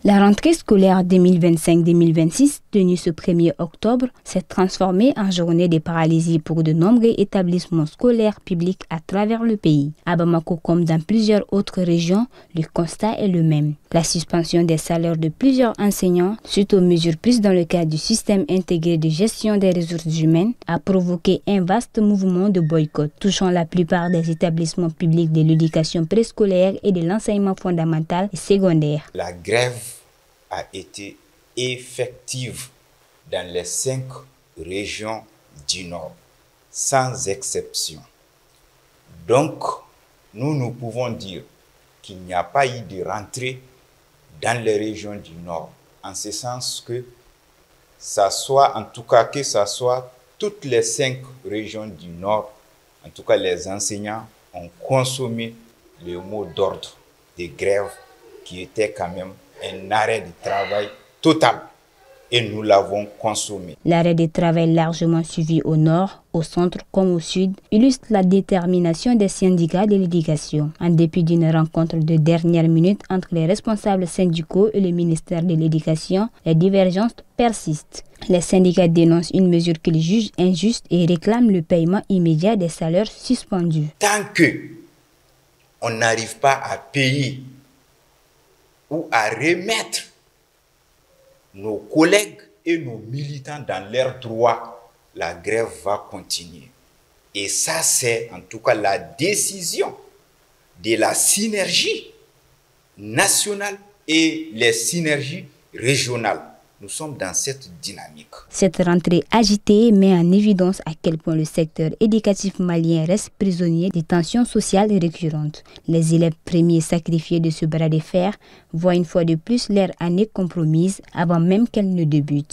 La rentrée scolaire 2025-2026, tenue ce 1er octobre, s'est transformée en journée de paralysie pour de nombreux établissements scolaires publics à travers le pays. À Bamako comme dans plusieurs autres régions, le constat est le même. La suspension des salaires de plusieurs enseignants, suite aux mesures prises dans le cadre du système intégré de gestion des ressources humaines, a provoqué un vaste mouvement de boycott, touchant la plupart des établissements publics de l'éducation préscolaire et de l'enseignement fondamental et secondaire. La grève a été effective dans les 5 régions du Nord, sans exception. Donc, nous pouvons dire qu'il n'y a pas eu de rentrée dans les régions du Nord, en ce sens que ça soit toutes les 5 régions du Nord, en tout cas les enseignants ont consommé le mot d'ordre de grève qui était quand même un arrêt de travail total, et nous l'avons consommé. L'arrêt de travail largement suivi au nord, au centre comme au sud illustre la détermination des syndicats de l'éducation. En dépit d'une rencontre de dernière minute entre les responsables syndicaux et le ministère de l'Éducation, les divergences persistent. Les syndicats dénoncent une mesure qu'ils jugent injuste et réclament le paiement immédiat des salaires suspendus. Tant qu'on n'arrive pas à payer ou à remettre nos collègues et nos militants dans leurs droits, la grève va continuer. Et ça, c'est en tout cas la décision de la synergie nationale et les synergies régionales. Nous sommes dans cette dynamique. Cette rentrée agitée met en évidence à quel point le secteur éducatif malien reste prisonnier des tensions sociales récurrentes. Les élèves premiers sacrifiés de ce bras de fer voient une fois de plus leur année compromise avant même qu'elle ne débute.